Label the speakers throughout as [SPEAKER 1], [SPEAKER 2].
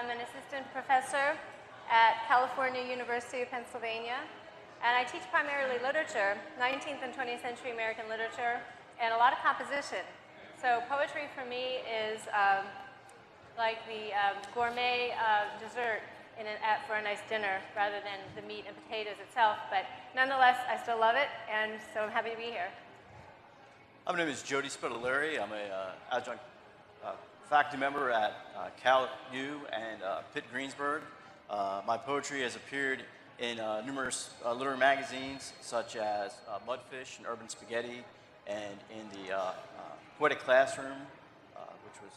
[SPEAKER 1] I'm an assistant professor at California University of Pennsylvania, and I teach primarily literature, 19th and 20th century American literature, and a lot of composition. So poetry for me is like the gourmet dessert for a nice dinner rather than the meat and potatoes itself, but nonetheless, I still love it, and so I'm happy to be here.
[SPEAKER 2] My name is Jody Spedaliere. I'm an adjunct faculty member at Cal U and Pitt Greensburg. My poetry has appeared in numerous literary magazines such as Mudfish and Urban Spaghetti, and in the Poetic Classroom, which was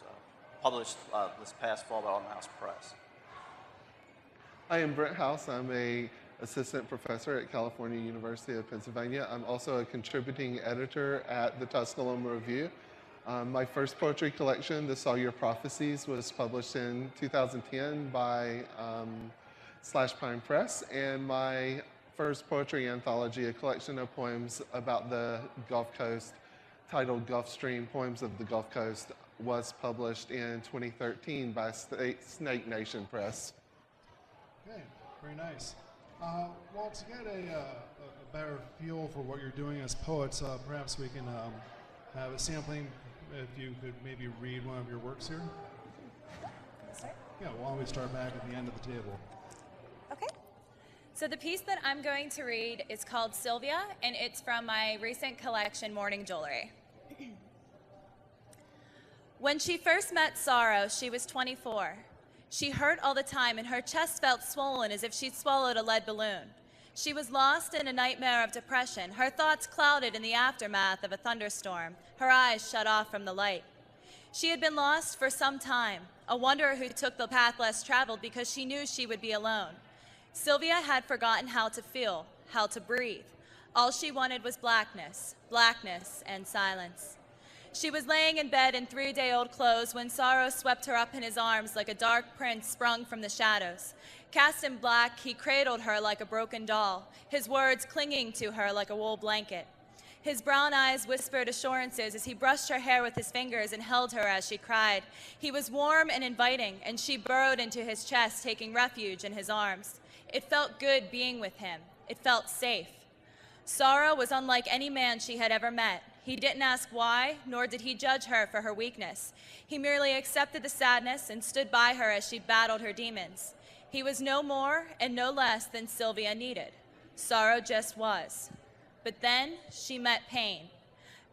[SPEAKER 2] published this past fall by Autumn House Press.
[SPEAKER 3] I am Brent House. I'm an assistant professor at California University of Pennsylvania. I'm also a contributing editor at the Tusculum Review. My first poetry collection, The Sawyer Prophecies, was published in 2010 by /Pine Press, and my first poetry anthology, a collection of poems about the Gulf Coast, titled Gulf Stream, Poems of the Gulf Coast, was published in 2013 by Snake Nation Press.
[SPEAKER 4] Okay, very nice. Well, to get a better feel for what you're doing as poets, perhaps we can have a sampling. If you could maybe read one of your works here. Yeah, why don't we start back at the end of the table?
[SPEAKER 5] Okay. So the piece that I'm going to read is called Sylvia, and it's from my recent collection, Morning Jewelry. When she first met Sorrow, she was 24. She hurt all the time, and her chest felt swollen as if she'd swallowed a lead balloon. She was lost in a nightmare of depression, her thoughts clouded in the aftermath of a thunderstorm, her eyes shut off from the light. She had been lost for some time, a wanderer who took the path less traveled because she knew she would be alone. Sylvia had forgotten how to feel, how to breathe. All she wanted was blackness, blackness and silence. She was laying in bed in 3-day-old clothes when Sorrow swept her up in his arms like a dark prince sprung from the shadows. Cast in black, he cradled her like a broken doll, his words clinging to her like a wool blanket. His brown eyes whispered assurances as he brushed her hair with his fingers and held her as she cried. He was warm and inviting, and she burrowed into his chest, taking refuge in his arms. It felt good being with him. It felt safe. Sorrow was unlike any man she had ever met. He didn't ask why, nor did he judge her for her weakness. He merely accepted the sadness and stood by her as she battled her demons. He was no more and no less than Sylvia needed. Sorrow just was. But then she met Pain.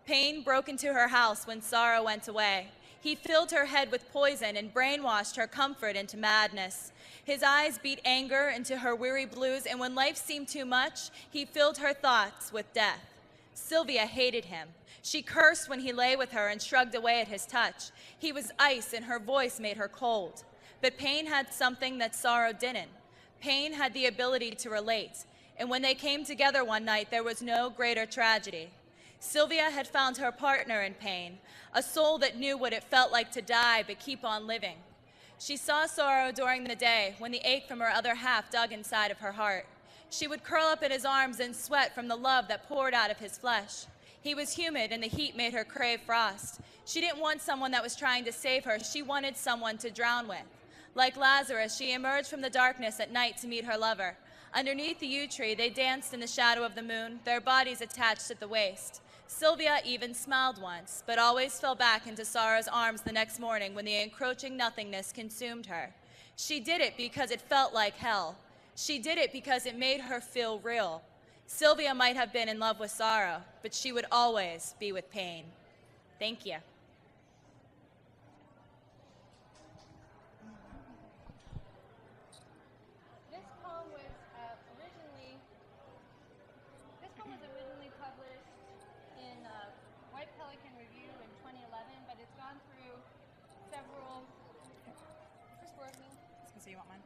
[SPEAKER 5] Pain broke into her house when Sorrow went away. He filled her head with poison and brainwashed her comfort into madness. His eyes beat anger into her weary blues, and when life seemed too much, he filled her thoughts with death. Sylvia hated him. She cursed when he lay with her and shrugged away at his touch. He was ice, and her voice made her cold. But Pain had something that Sorrow didn't. Pain had the ability to relate, and when they came together one night, there was no greater tragedy. Sylvia had found her partner in Pain, a soul that knew what it felt like to die but keep on living. She saw Sorrow during the day when the ache from her other half dug inside of her heart. She would curl up in his arms and sweat from the love that poured out of his flesh. He was humid, and the heat made her crave frost. She didn't want someone that was trying to save her. She wanted someone to drown with. Like Lazarus, she emerged from the darkness at night to meet her lover. Underneath the yew tree, they danced in the shadow of the moon, their bodies attached at the waist. Sylvia even smiled once, but always fell back into Sorrow's arms the next morning when the encroaching nothingness consumed her. She did it because it felt like hell. She did it because it made her feel real. Sylvia might have been in love with Sorrow, but she would always be with Pain. Thank you.
[SPEAKER 1] This poem was originally published in White Pelican Review in 2011, but it's gone through several. Is this working?
[SPEAKER 5] So you want mine?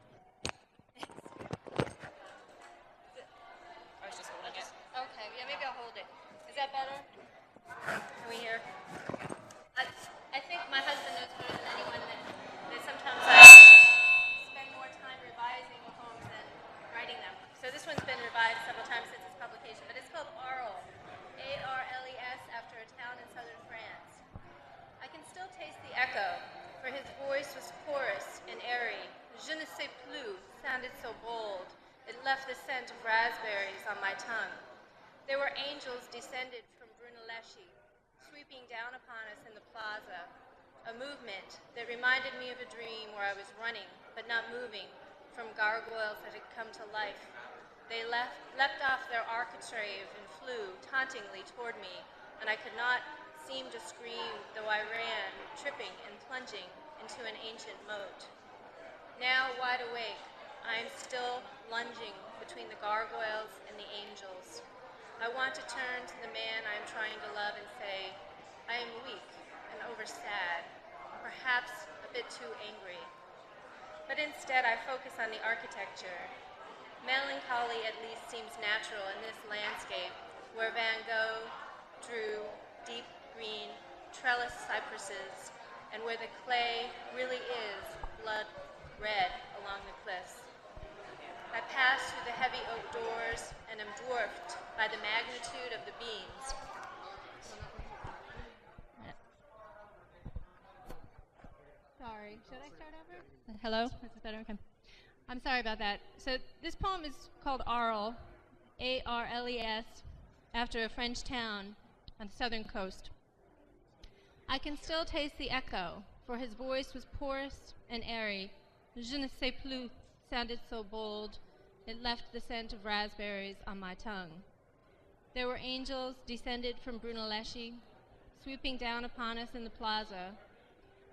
[SPEAKER 1] Okay, yeah, maybe I'll hold it. Is that better? Can we hear? I think my husband knows better than anyone that sometimes I spend more time revising poems than writing them. So this one's been revised several times since its publication, but it's called Arles, A-R-L-E-S, after a town in southern France. I can still taste the echo, for his voice was porous and airy, Je ne sais plus sounded so bold, it left the scent of raspberries on my tongue. There were angels descended from Brunelleschi, sweeping down upon us in the plaza, a movement that reminded me of a dream where I was running, but not moving, from gargoyles that had come to life. They leapt off their architrave and flew tauntingly toward me, and I could not seem to scream, though I ran, tripping and plunging into an ancient moat. Now wide awake, I am still lunging between the gargoyles and the angels. I want to turn to the man I am trying to love and say, I am weak and oversad, perhaps a bit too angry. But instead I focus on the architecture. Melancholy at least seems natural in this landscape where Van Gogh drew deep green trellis cypresses and where the clay really is blood red along the cliffs. I pass through the heavy oak doors and am dwarfed by the magnitude of the beams.
[SPEAKER 6] Sorry, should I start over? Hello? Is this better? Okay. I'm sorry about that. So this poem is called Arles, A-R-L-E-S, after a French town on the southern coast. I can still taste the echo, for his voice was porous and airy. Je ne sais plus sounded so bold, it left the scent of raspberries on my tongue. There were angels descended from Brunelleschi, swooping down upon us in the plaza,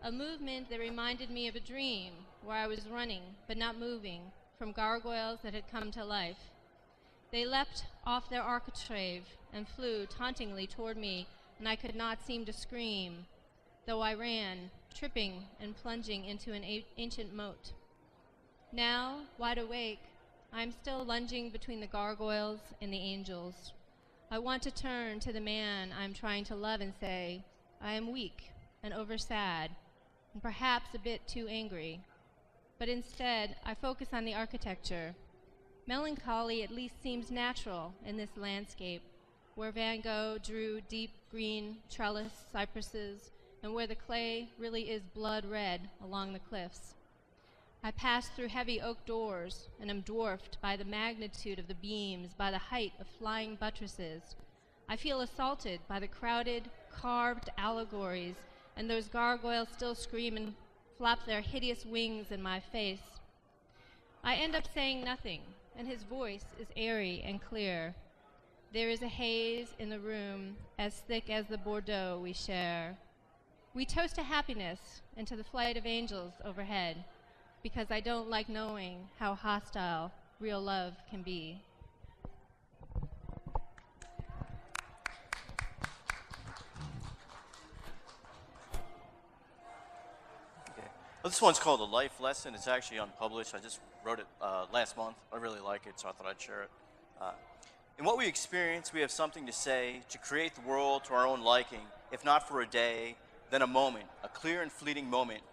[SPEAKER 6] a movement that reminded me of a dream where I was running, but not moving, from gargoyles that had come to life. They leapt off their architrave and flew tauntingly toward me, and I could not seem to scream, though I ran, tripping and plunging into an ancient moat. Now, wide awake, I am still lunging between the gargoyles and the angels. I want to turn to the man I am trying to love and say, I am weak and oversad, and perhaps a bit too angry. But instead, I focus on the architecture. Melancholy at least seems natural in this landscape, where Van Gogh drew deep green trellis cypresses, and where the clay really is blood red along the cliffs. I pass through heavy oak doors and am dwarfed by the magnitude of the beams, by the height of flying buttresses. I feel assaulted by the crowded, carved allegories, and those gargoyles still scream and flap their hideous wings in my face. I end up saying nothing, and his voice is airy and clear. There is a haze in the room as thick as the Bordeaux we share. We toast to happiness and to the flight of angels overhead, because I don't like knowing how hostile real love can be.
[SPEAKER 2] Okay. Well, this one's called A Life Lesson. It's actually unpublished. I just wrote it last month. I really like it, so I thought I'd share it. In what we experience, we have something to say, to create the world to our own liking, if not for a day, then a moment, a clear and fleeting moment,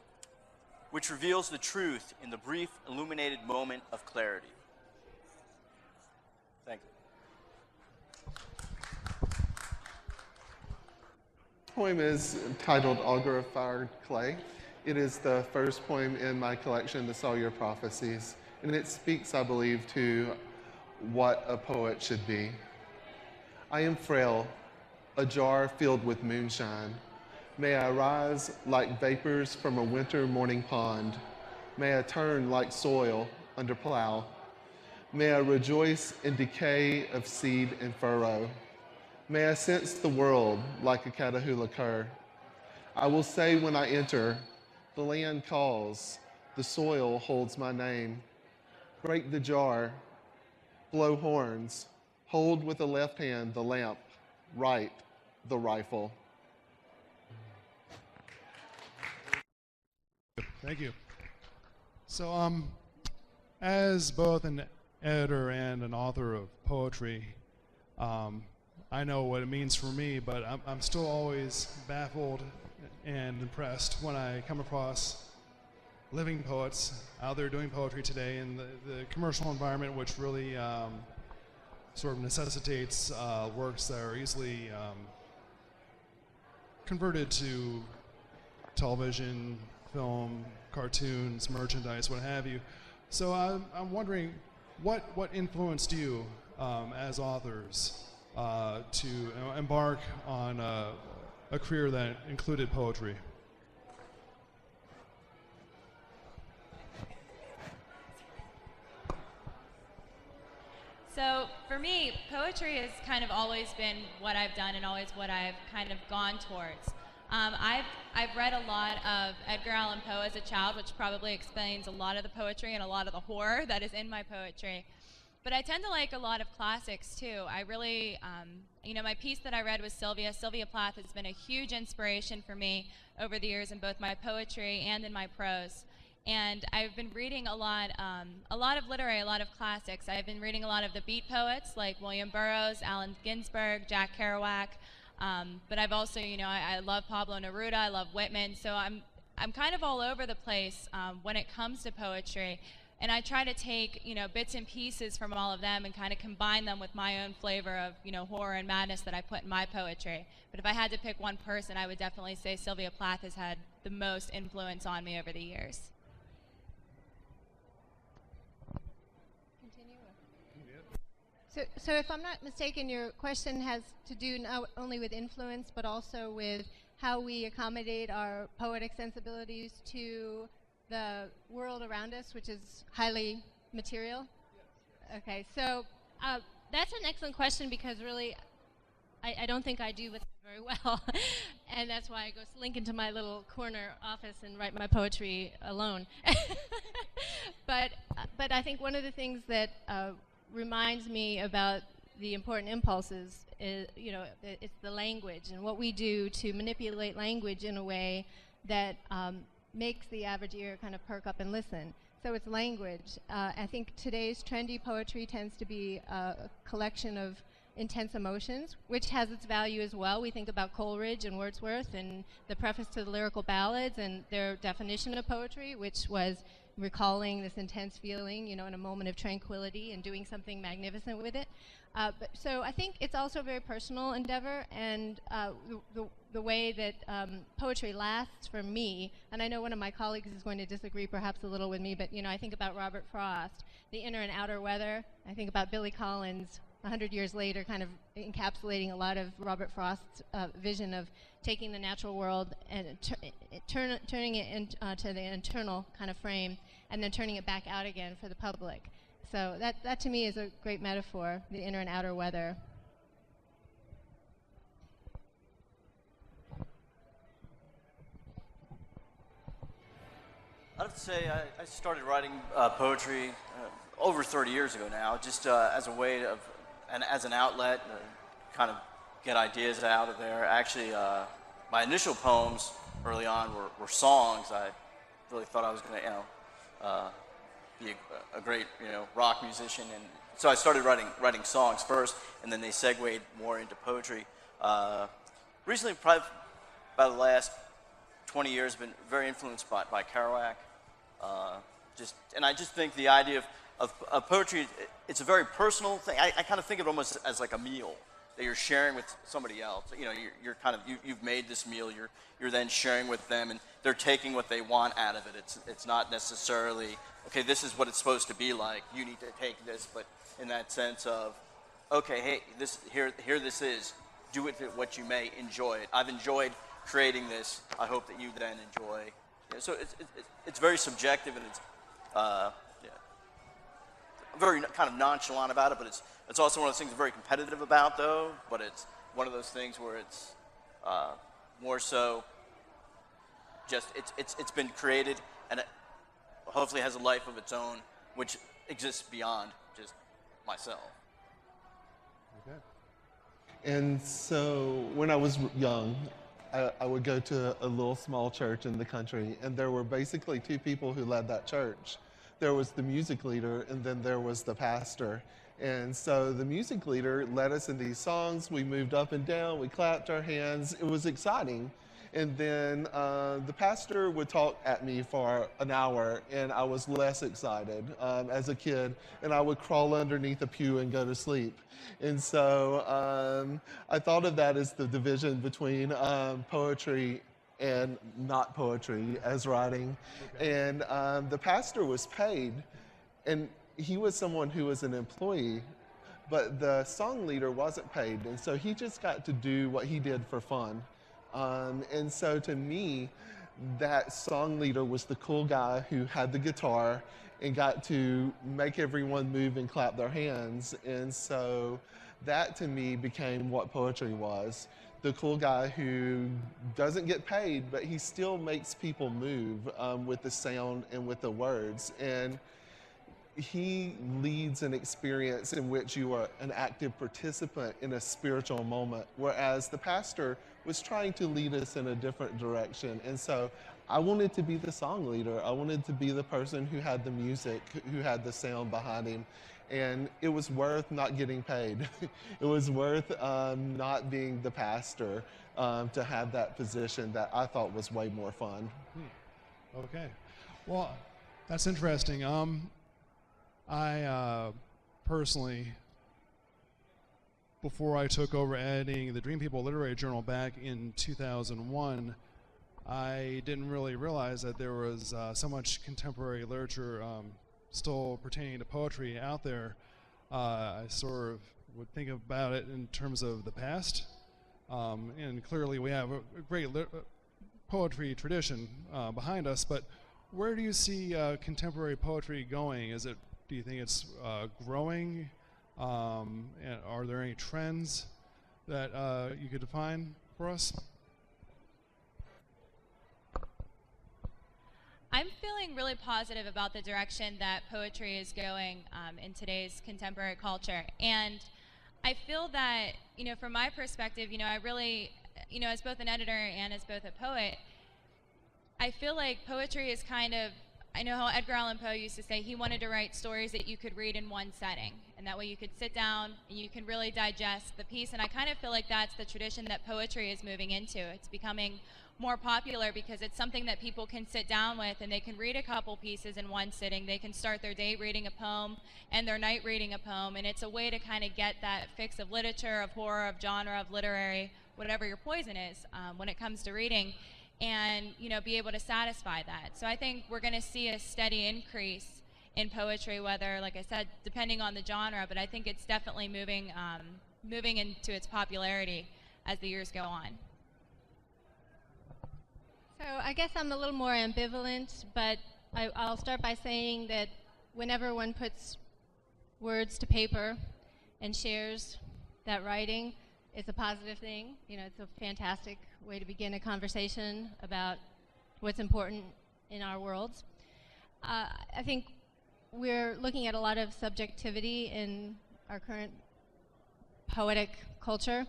[SPEAKER 2] which reveals the truth in the brief, illuminated moment of clarity. Thank you.
[SPEAKER 3] The poem is titled Augur of Fire Clay. It is the first poem in my collection, The Cellular Prophecies, and it speaks, I believe, to what a poet should be. I am frail, a jar filled with moonshine. May I rise like vapors from a winter morning pond. May I turn like soil under plow. May I rejoice in decay of seed and furrow. May I sense the world like a Catahoula cur. I will say when I enter, the land calls, the soil holds my name. Break the jar, blow horns, hold with the left hand the lamp, right the rifle.
[SPEAKER 4] Thank you. So, as both an editor and an author of poetry, I know what it means for me, but I'm still always baffled and impressed when I come across living poets out there doing poetry today in the commercial environment, which really sort of necessitates works that are easily converted to television, film, cartoons, merchandise, what have you. So I'm wondering, what influenced you as authors to embark on a career that included poetry?
[SPEAKER 5] So for me, poetry has kind of always been what I've done and always what I've kind of gone towards. I've read a lot of Edgar Allan Poe as a child, which probably explains a lot of the poetry and a lot of the horror that is in my poetry. But I tend to like a lot of classics too. I really, my piece that I read was Sylvia. Sylvia Plath has been a huge inspiration for me over the years in both my poetry and in my prose. And I've been reading a lot of literary, a lot of classics. I've been reading a lot of the beat poets like William Burroughs, Allen Ginsberg, Jack Kerouac. But I've also, I love Pablo Neruda, I love Whitman. So I'm kind of all over the place when it comes to poetry. And I try to take, bits and pieces from all of them and kind of combine them with my own flavor of, horror and madness that I put in my poetry. But if I had to pick one person, I would definitely say Sylvia Plath has had the most influence on me over the years.
[SPEAKER 6] So if I'm not mistaken, your question has to do not only with influence, but also with how we accommodate our poetic sensibilities to the world around us, which is highly material? Okay, so that's an excellent question because really I don't think I do with it very well. And that's why I go slink into my little corner office and write my poetry alone. But I think one of the things that reminds me about the important impulses is, it's the language and what we do to manipulate language in a way that makes the average ear kind of perk up and listen. So it's language. I think today's trendy poetry tends to be a collection of intense emotions, which has its value as well. We think about Coleridge and Wordsworth and the preface to the lyrical ballads and their definition of poetry, which was recalling this intense feeling, in a moment of tranquility and doing something magnificent with it. So I think it's also a very personal endeavor, and the way that poetry lasts for me, and I know one of my colleagues is going to disagree perhaps a little with me, but I think about Robert Frost, the inner and outer weather. I think about Billy Collins 100 years later, kind of encapsulating a lot of Robert Frost's vision of taking the natural world and turning it into the internal kind of frame, and then turning it back out again for the public. So that to me is a great metaphor, the inner and outer weather.
[SPEAKER 2] I'd have to say I started writing poetry over 30 years ago now, just as a way of, and as an outlet, kind of get ideas out of there. Actually, my initial poems early on were songs. I really thought I was going to, be a great, rock musician, and so I started writing songs first, and then they segued more into poetry. Recently, probably about the last 20 years, been very influenced by Kerouac. And I just think the idea of poetry, it's a very personal thing. I kind of think of it almost as like a meal that you're sharing with somebody else. You're kind of you've made this meal. You're then sharing with them, and they're taking what they want out of it. It's not necessarily, okay, this is what it's supposed to be like. You need to take this, but in that sense of, okay, hey, here this is. Do with it what you may. Enjoy it. I've enjoyed creating this. I hope that you then enjoy. So it's very subjective, and it's very kind of nonchalant about it, but it's also one of those things very competitive about, though. But it's one of those things where it's more so just it's been created, and it hopefully has a life of its own, which exists beyond just myself.
[SPEAKER 4] Okay.
[SPEAKER 3] And so when I was young, I would go to a little small church in the country, and there were basically two people who led that church. There was the music leader, and then there was the pastor. And so the music leader led us in these songs. We moved up and down. We clapped our hands. It was exciting. And then the pastor would talk at me for an hour, and I was less excited as a kid, and I would crawl underneath a pew and go to sleep. And so I thought of that as the division between poetry and not poetry as writing.
[SPEAKER 4] Okay.
[SPEAKER 3] And the pastor was paid, and he was someone who was an employee, but the song leader wasn't paid, and so he just got to do what he did for fun. And so to me, that song leader was the cool guy who had the guitar and got to make everyone move and clap their hands. And so that to me became what poetry was. The cool guy who doesn't get paid, but he still makes people move with the sound and with the words. And he leads an experience in which you are an active participant in a spiritual moment, whereas the pastor was trying to lead us in a different direction. And so I wanted to be the song leader. I wanted to be the person who had the music, who had the sound behind him. And it was worth not getting paid. It was worth not being the pastor to have that position that I thought was way more fun.
[SPEAKER 4] Okay. Well, that's interesting. I personally, before I took over editing the Dream People Literary Journal back in 2001, I didn't really realize that there was so much contemporary literature still pertaining to poetry out there. I sort of would think about it in terms of the past, and clearly we have a great poetry tradition behind us, but where do you see contemporary poetry going? Do you think it's growing? And are there any trends that you could define for us?
[SPEAKER 5] I'm feeling really positive about the direction that poetry is going in today's contemporary culture. And I feel that, from my perspective, I really, as both an editor and as both a poet, I feel like poetry is kind of, I know how Edgar Allan Poe used to say he wanted to write stories that you could read in one setting. And that way you could sit down and you can really digest the piece. And I kind of feel like that's the tradition that poetry is moving into. It's becoming more popular because it's something that people can sit down with and they can read a couple pieces in one sitting. They can start their day reading a poem and their night reading a poem. And it's a way to kind of get that fix of literature, of horror, of genre, of literary, whatever your poison is when it comes to reading. And be able to satisfy that. So I think we're going to see a steady increase in poetry, whether, like I said, depending on the genre, but I think it's definitely moving into its popularity as the years go on.
[SPEAKER 6] So I guess I'm a little more ambivalent, but I'll start by saying that whenever one puts words to paper and shares that writing, it's a positive thing. It's a fantastic way to begin a conversation about what's important in our worlds. I think we're looking at a lot of subjectivity in our current poetic culture,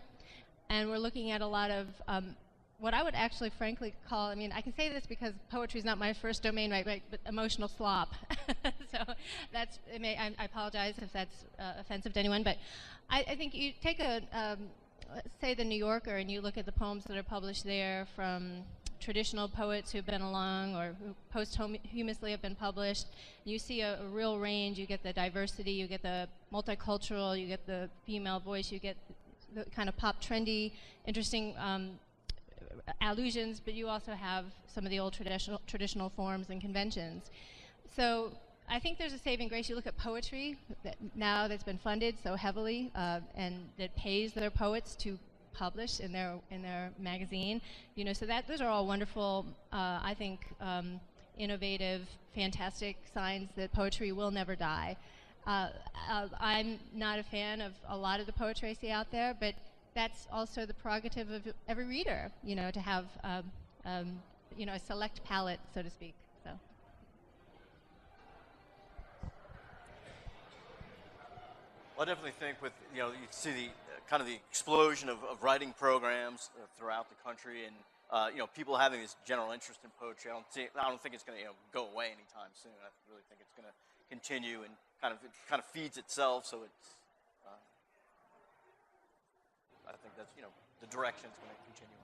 [SPEAKER 6] and we're looking at a lot of what I would actually frankly call, I can say this because poetry is not my first domain, right, but emotional slop. So that's, I apologize if that's offensive to anyone, but I think you take say the New Yorker, and you look at the poems that are published there from traditional poets who've been along or who posthumously have been published. You see a real range. You get the diversity, you get the multicultural, you get the female voice, you get the kind of pop trendy, interesting allusions, but you also have some of the old traditional forms and conventions. So I think there's a saving grace. You look at poetry now that's been funded so heavily and that pays their poets to publish in their magazine. So those are all wonderful, I think, innovative, fantastic signs that poetry will never die. I'm not a fan of a lot of the poetry I see out there, but that's also the prerogative of every reader, to have a select palette, so to speak. So.
[SPEAKER 2] I definitely think with, you see the kind of the explosion of writing programs throughout the country, and people having this general interest in poetry. I don't think it's going to go away anytime soon. I really think it's going to continue and it kind of feeds itself. So it's I think that's the direction it's going to continue.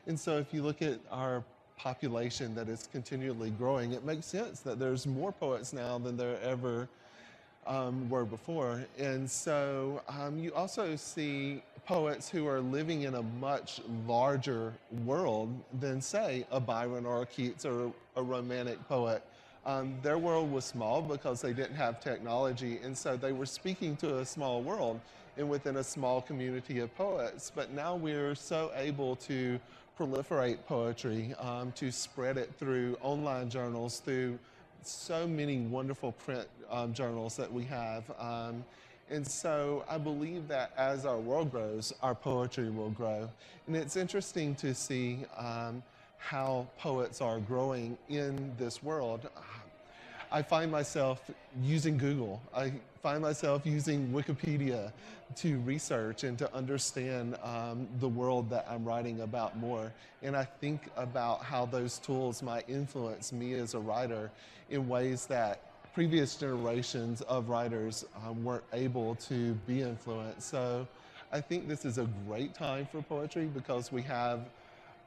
[SPEAKER 3] And so if you look at our population that is continually growing, it makes sense that there's more poets now than there ever were before. And so you also see poets who are living in a much larger world than, say, a Byron or a Keats or a romantic poet. Their world was small because they didn't have technology, and so they were speaking to a small world and within a small community of poets. But now we're so able to proliferate poetry, to spread it through online journals, through so many wonderful print journals that we have. And so I believe that as our world grows, our poetry will grow. And it's interesting to see how poets are growing in this world. I find myself using Google. I find myself using Wikipedia to research and to understand the world that I'm writing about more. And I think about how those tools might influence me as a writer in ways that previous generations of writers weren't able to be influenced. So I think this is a great time for poetry because we have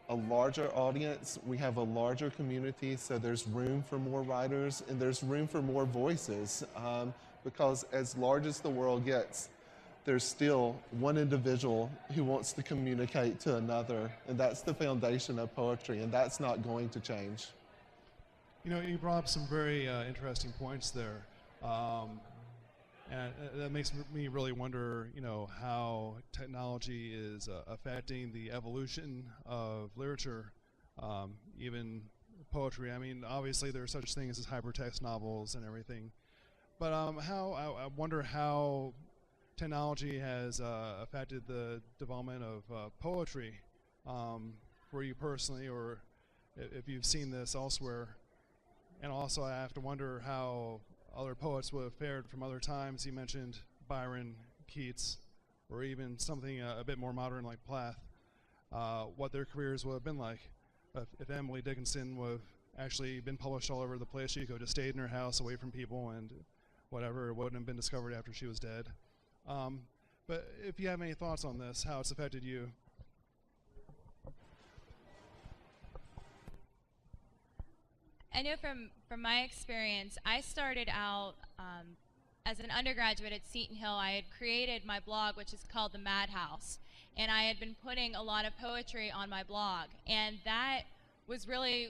[SPEAKER 3] a larger audience, we have a larger community, so there's room for more writers and there's room for more voices because as large as the world gets, there's still one individual who wants to communicate to another, and that's the foundation of poetry, and that's not going to change.
[SPEAKER 4] You know, you brought up some very interesting points there. And that makes me really wonder, you know, how technology is affecting the evolution of literature, even poetry. I mean, obviously there are such things as hypertext novels and everything, but I wonder how technology has affected the development of poetry for you personally, or if you've seen this elsewhere. And also I have to wonder how other poets would have fared from other times. You mentioned Byron, Keats, or even something a bit more modern like Plath, what their careers would have been like. If Emily Dickinson would have actually been published all over the place, she could have stayed in her house away from people and whatever, it wouldn't have been discovered after she was dead. But if you have any thoughts on this, how it's affected you.
[SPEAKER 5] I know from my experience, I started out as an undergraduate at Seton Hill. I had created my blog, which is called The Madhouse, and I had been putting a lot of poetry on my blog, and that was really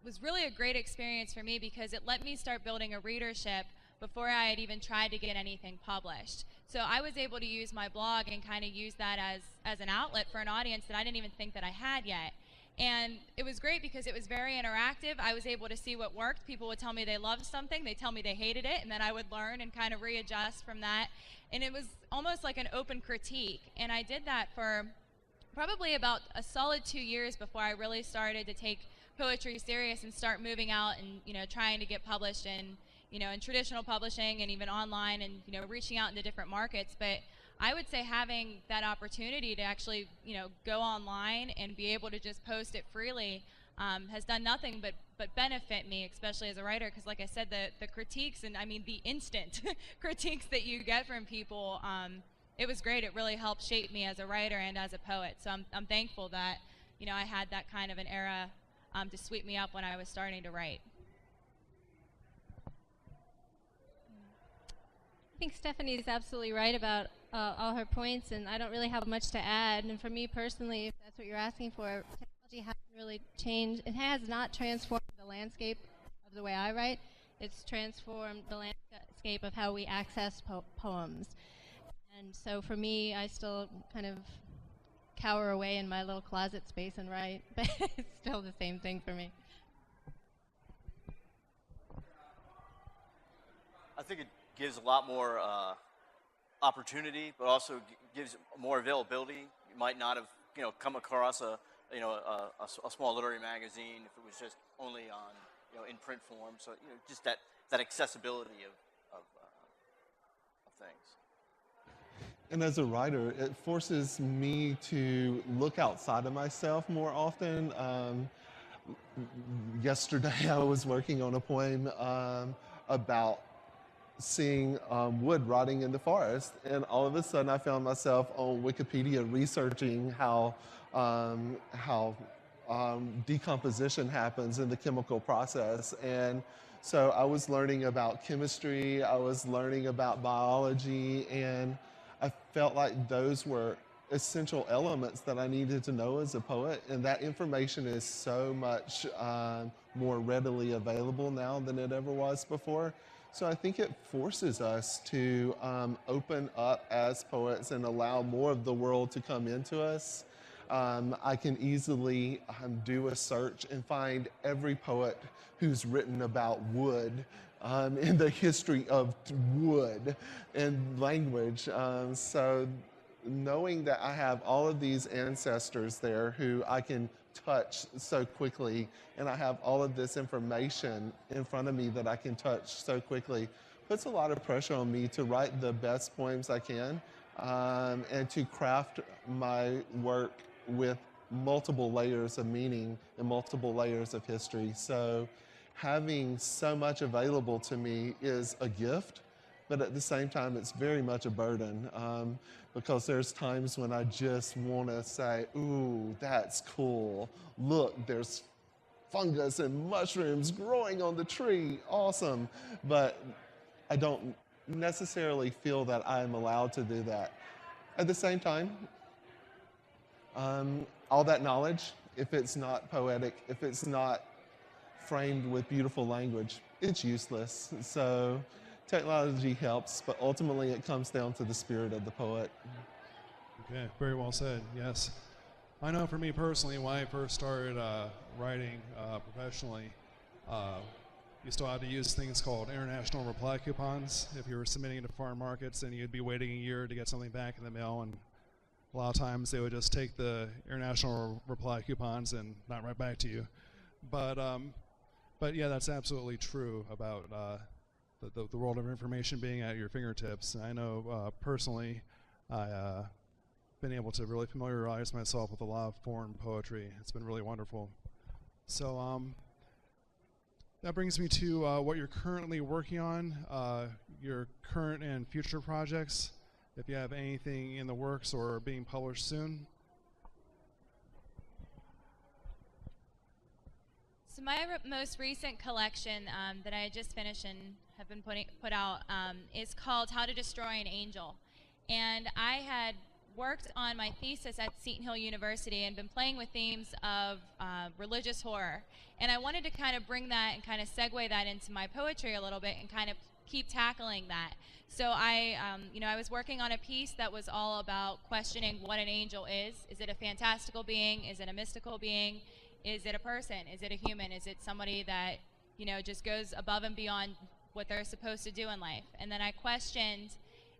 [SPEAKER 5] a great experience for me because it let me start building a readership before I had even tried to get anything published. So I was able to use my blog and kind of use that as an outlet for an audience that I didn't even think that I had yet. And it was great because it was very interactive. I was able to see what worked. People would tell me they loved something, they'd tell me they hated it, and then I would learn and kind of readjust from that. And it was almost like an open critique. And I did that for probably about a solid 2 years before I really started to take poetry serious and start moving out and, you know, trying to get published in, you know, in traditional publishing and even online and, you know, reaching out into different markets. But I would say having that opportunity to actually, you know, go online and be able to just post it freely has done nothing but benefit me, especially as a writer, because like I said, the critiques, and I mean the instant critiques that you get from people, it was great. It really helped shape me as a writer and as a poet. So I'm thankful that, you know, I had that kind of an era to sweep me up when I was starting to write.
[SPEAKER 6] I think Stephanie is absolutely right about all her points, and I don't really have much to add. And for me personally, if that's what you're asking for, technology hasn't really changed. It has not transformed the landscape of the way I write. It's transformed the landscape of how we access poems. And so for me, I still kind of cower away in my little closet space and write, but it's still the same thing for me.
[SPEAKER 2] I think it gives a lot more opportunity, but also gives more availability. You might not have, you know, come across a small literary magazine if it was just only on, you know, in print form. So, you know, just that accessibility of things.
[SPEAKER 3] And as a writer, it forces me to look outside of myself more often. Yesterday, I was working on a poem about seeing wood rotting in the forest, and all of a sudden I found myself on Wikipedia researching how decomposition happens in the chemical process. And so I was learning about chemistry, I was learning about biology, and I felt like those were essential elements that I needed to know as a poet, and that information is so much more readily available now than it ever was before. So I think it forces us to open up as poets and allow more of the world to come into us. I can easily do a search and find every poet who's written about wood in the history of wood and language. So knowing that I have all of these ancestors there who I can touch so quickly, and I have all of this information in front of me that I can touch so quickly, puts a lot of pressure on me to write the best poems I can, and to craft my work with multiple layers of meaning and multiple layers of history. So having so much available to me is a gift, but at the same time, it's very much a burden, because there's times when I just want to say, ooh, that's cool. Look, there's fungus and mushrooms growing on the tree. Awesome. But I don't necessarily feel that I'm allowed to do that. At the same time, all that knowledge, if it's not poetic, if it's not framed with beautiful language, it's useless. So technology helps, but ultimately it comes down to the spirit of the poet.
[SPEAKER 4] Okay, very well said, yes. I know for me personally, when I first started writing professionally, you still had to use things called international reply coupons. If you were submitting to foreign markets, and you'd be waiting a year to get something back in the mail, and a lot of times they would just take the international reply coupons and not write back to you. But yeah, that's absolutely true about the world of information being at your fingertips. And I know personally, I've been able to really familiarize myself with a lot of foreign poetry. It's been really wonderful. So that brings me to what you're currently working on, your current and future projects, if you have anything in the works or being published soon.
[SPEAKER 5] So my most recent collection that I just finished and have been put out is called How to Destroy an Angel. And I had worked on my thesis at Seton Hill University and been playing with themes of religious horror. And I wanted to kind of bring that and kind of segue that into my poetry a little bit and kind of keep tackling that. So I was working on a piece that was all about questioning what an angel is. Is it a fantastical being? Is it a mystical being? Is it a person? Is it a human? Is it somebody that, just goes above and beyond what they're supposed to do in life? And then I questioned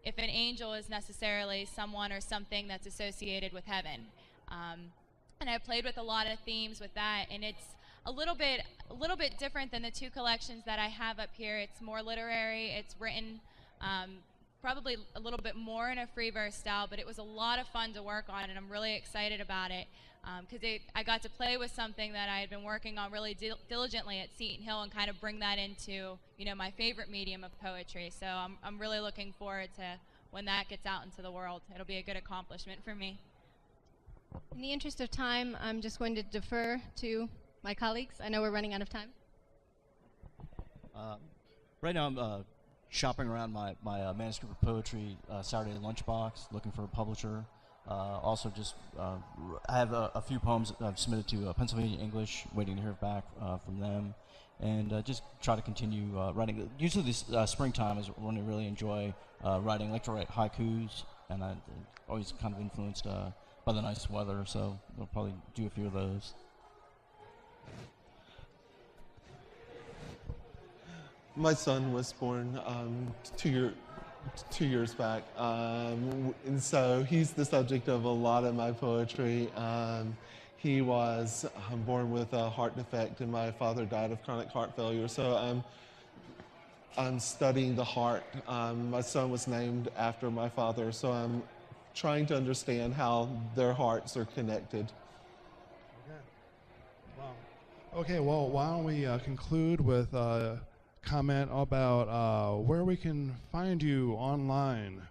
[SPEAKER 5] if an angel is necessarily someone or something that's associated with heaven. And I played with a lot of themes with that, and it's a little bit different than the two collections that I have up here. It's more literary. It's written probably a little bit more in a free verse style, but it was a lot of fun to work on, and I'm really excited about it. Because I got to play with something that I had been working on really diligently at Seton Hill and kind of bring that into, my favorite medium of poetry. So I'm really looking forward to when that gets out into the world. It'll be a good accomplishment for me.
[SPEAKER 6] In the interest of time, I'm just going to defer to my colleagues. I know we're running out of time.
[SPEAKER 7] Right now I'm shopping around my manuscript of poetry, Saturday Lunchbox, looking for a publisher. Also just, I have a few poems that I've submitted to Pennsylvania English, waiting to hear back from them, and just try to continue writing. Usually this springtime is when I really enjoy writing. I like to write haikus, and I'm always kind of influenced by the nice weather, so I'll probably do a few of those.
[SPEAKER 3] My son was born 2 years back, and so he's the subject of a lot of my poetry. He was born with a heart defect, and my father died of chronic heart failure, so I'm studying the heart. My son was named after my father, so I'm trying to understand how their hearts are connected.
[SPEAKER 4] Okay. Wow. Okay, well, why don't we conclude with comment about where we can find you online.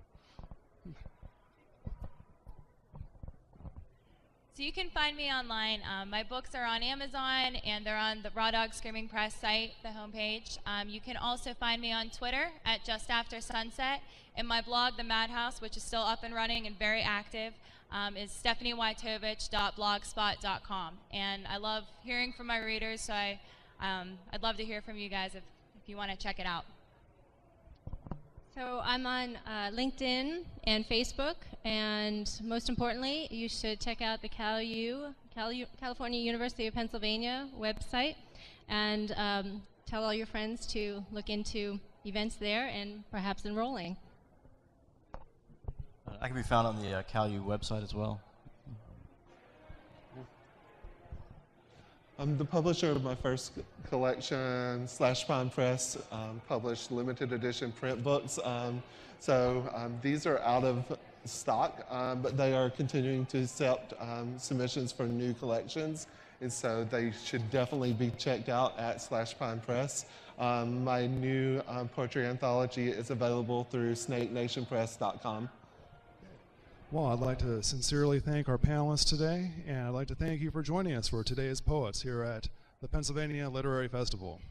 [SPEAKER 5] So you can find me online. My books are on Amazon, and they're on the Raw Dog Screaming Press site, the homepage. You can also find me on Twitter at Just After Sunset, and my blog, The Madhouse, which is still up and running and very active. is stephaniewytovich.blogspot.com. And I love hearing from my readers, so I'd love to hear from you guys if you want to check it out.
[SPEAKER 6] So I'm on LinkedIn and Facebook, and most importantly, you should check out the California University of Pennsylvania website, and tell all your friends to look into events there and perhaps enrolling.
[SPEAKER 7] I can be found on the CalU website as well.
[SPEAKER 3] I'm the publisher of my first collection. Slash Pine Press published limited edition print books. These are out of stock, but they are continuing to accept submissions for new collections, and so they should definitely be checked out at Slash Pine Press. My new poetry anthology is available through snakenationpress.com.
[SPEAKER 4] Well, I'd like to sincerely thank our panelists today, and I'd like to thank you for joining us for today's Poets here at the Pennsylvania Literary Festival.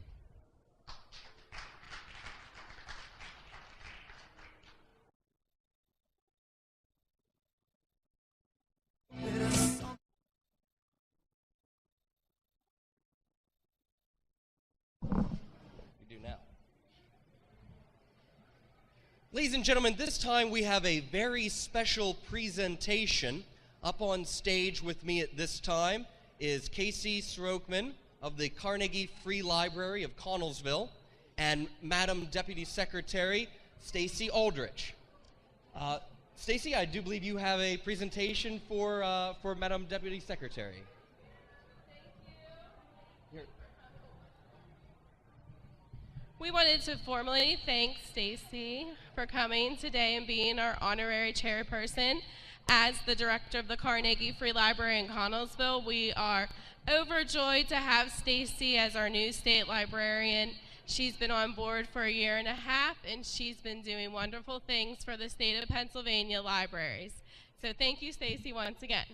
[SPEAKER 8] Ladies and gentlemen, this time we have a very special presentation. Up on stage with me at this time is Casey Strokeman of the Carnegie Free Library of Connellsville and Madam Deputy Secretary Stacy Aldrich. Stacy, I do believe you have a presentation for Madam Deputy Secretary.
[SPEAKER 9] We wanted to formally thank Stacy for coming today and being our honorary chairperson. As the director of the Carnegie Free Library in Connellsville, we are overjoyed to have Stacy as our new state librarian. She's been on board for 1.5 years, and she's been doing wonderful things for the state of Pennsylvania libraries. So thank you, Stacy, once again.